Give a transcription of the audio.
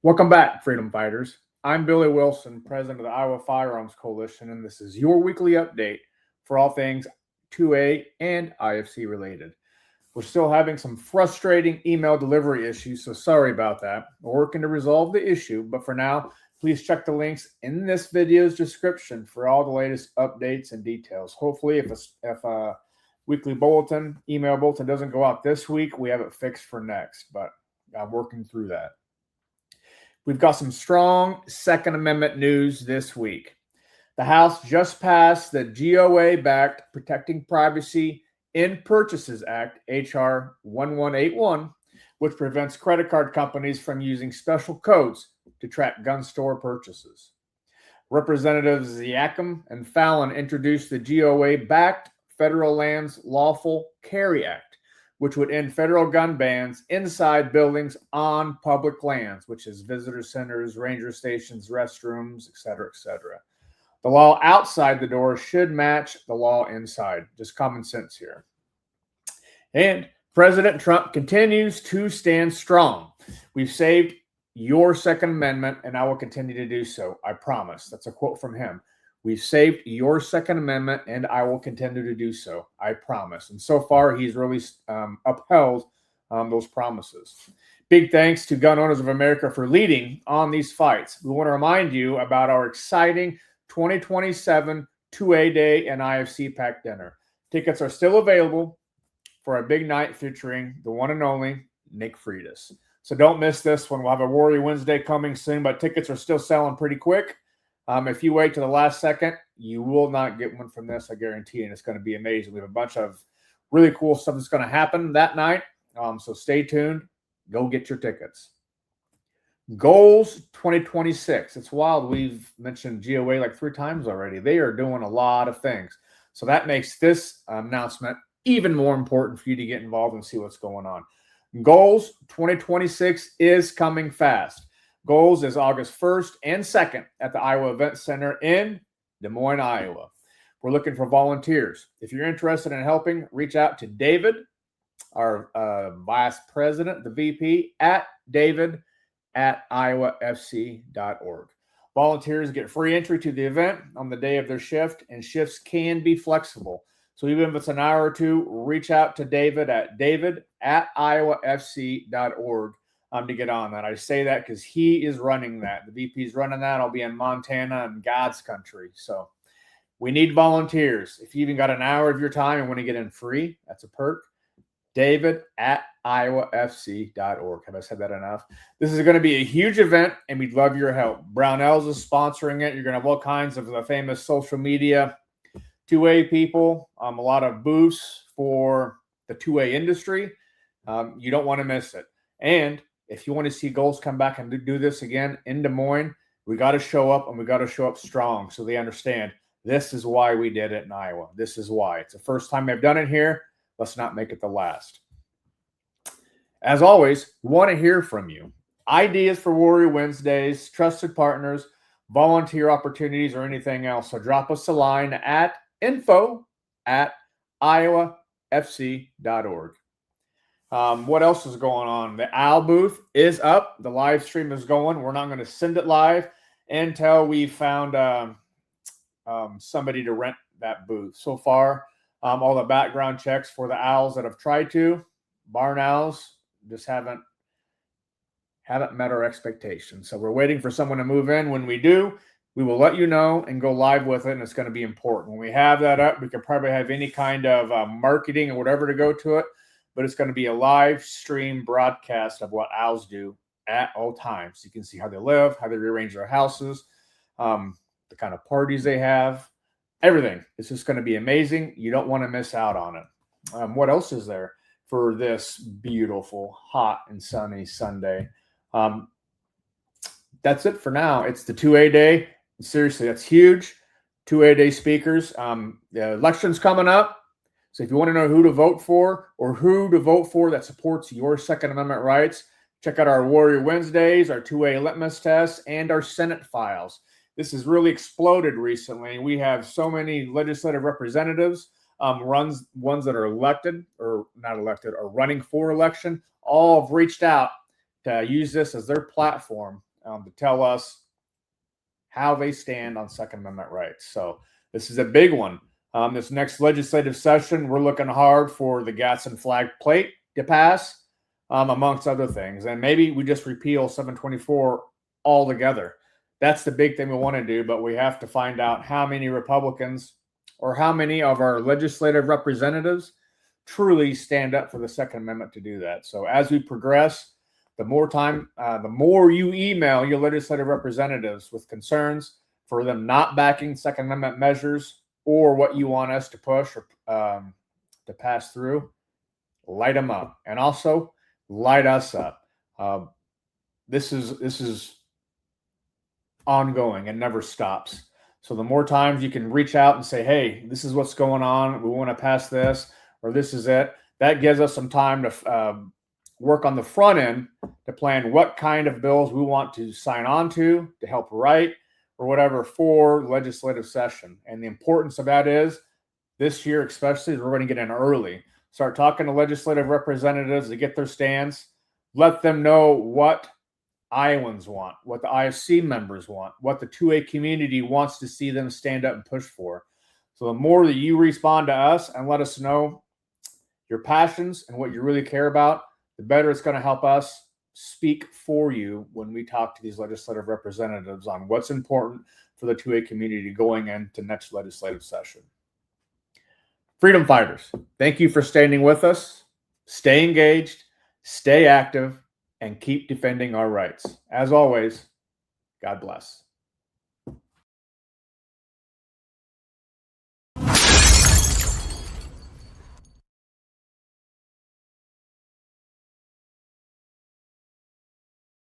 Welcome back, freedom fighters. I'm Billy Wilson, president of the Iowa Firearms Coalition, and this is your weekly update for all things 2A and IFC related. We're still having some frustrating email delivery issues, so sorry about that. We're working to resolve the issue, but for now, please check the links in this video's description for all the latest updates and details. Hopefully, if a weekly bulletin, email bulletin doesn't go out this week, we have it fixed for next, but I'm working through that. We've got some strong Second Amendment news this week. The House just passed the GOA-backed Protecting Privacy in Purchases Act, H.R. 1181, which prevents credit card companies from using special codes to track gun store purchases. Representatives Ziakum and Fallon introduced the GOA-backed Federal Lands Lawful Carry Act, which would end federal gun bans inside buildings on public lands, which is visitor centers, ranger stations, restrooms, etc., etc. The law outside the door should match the law inside. Just common sense here. And President Trump continues to stand strong. We've saved your Second Amendment, and I will continue to do so. I promise. That's a quote from him. We've saved your Second Amendment, and I will continue to do so. I promise. And so far, he's really upheld those promises. Big thanks to Gun Owners of America for leading on these fights. We want to remind you about our exciting 2027 2A Day and IFC Pack Dinner. Tickets are still available for a big night featuring the one and only Nick Freitas. So don't miss this one. We'll have a Warrior Wednesday coming soon, but tickets are still selling pretty quick. If you wait to the last second, you will not get one from this, I guarantee, and it's going to be amazing. We have a bunch of really cool stuff that's going to happen that night, so stay tuned. Go get your tickets. Goals 2026. It's wild. We've mentioned GOA like 3 times already. They are doing a lot of things. So that makes this announcement even more important for you to get involved and see what's going on. Goals 2026 is coming fast. Goals is August 1st and 2nd at the Iowa Event Center in Des Moines, Iowa. We're looking for volunteers. If you're interested in helping, reach out to David, our vice president, the VP, at david@iowafc.org. Volunteers get free entry to the event on the day of their shift, and shifts can be flexible. So even if it's an hour or two, reach out to David at david@iowafc.org. To get on that. I say that because he is running that. The VP is running that. I'll be in Montana and God's country. So we need volunteers. If you even got an hour of your time and want to get in free, that's a perk. David@iowafc.org. Have I said that enough? This is going to be a huge event, and we'd love your help. Brownells is sponsoring it. You're going to have all kinds of the famous social media 2A people, a lot of booths for the 2A industry. You don't want to miss it. And if you want to see Goals come back and do this again in Des Moines, we got to show up, and we got to show up strong so they understand this is why we did it in Iowa. This is why. It's the first time they've done it here. Let's not make it the last. As always, we want to hear from you. Ideas for Warrior Wednesdays, trusted partners, volunteer opportunities, or anything else. So drop us a line at info@iowafc.org. What else is going on? The OWL booth is up. The live stream is going. We're not going to send it live until we found somebody to rent that booth. So far, all the background checks for the owls that have tried to, barn owls, just haven't met our expectations. So we're waiting for someone to move in. When we do, we will let you know and go live with it, and it's going to be important. When we have that up, we could probably have any kind of marketing or whatever to go to it. But it's going to be a live stream broadcast of what owls do at all times. You can see how they live, how they rearrange their houses, the kind of parties they have, everything. It's just going to be amazing. You don't want to miss out on it. What else is there for this beautiful, hot, and sunny Sunday? That's it for now. It's the 2A Day. Seriously, that's huge. 2A Day speakers. The election's coming up. So if you want to know who to vote for or who to vote for that supports your Second Amendment rights, check out our Warrior Wednesdays, our 2A litmus tests, and our Senate files. This has really exploded recently. We have so many legislative representatives, ones that are elected or not elected or running for election, all have reached out to use this as their platform to tell us how they stand on Second Amendment rights. So this is a big one. This next legislative session, we're looking hard for the Gadsden flag plate to pass, amongst other things. And maybe we just repeal 724 altogether. That's the big thing we want to do, but we have to find out how many Republicans or how many of our legislative representatives truly stand up for the Second Amendment to do that. So as we progress, the more you email your legislative representatives with concerns for them not backing Second Amendment measures or what you want us to push or to pass through, light them up, and also light us up. This is ongoing and never stops. So the more times you can reach out and say, hey, this is what's going on, we want to pass this, or this is it, that gives us some time to work on the front end to plan what kind of bills we want to sign on to help write or whatever for legislative session. And the importance of that is this year, especially, we're going to get in early. Start talking to legislative representatives to get their stands. Let them know what Iowans want, what the IFC members want, what the 2A community wants to see them stand up and push for. So the more that you respond to us and let us know your passions and what you really care about, the better it's going to help us speak for you when we talk to these legislative representatives on what's important for the 2A community going into next legislative session. Freedom fighters, thank you for standing with us. Stay engaged, stay active, and keep defending our rights. As always, God bless.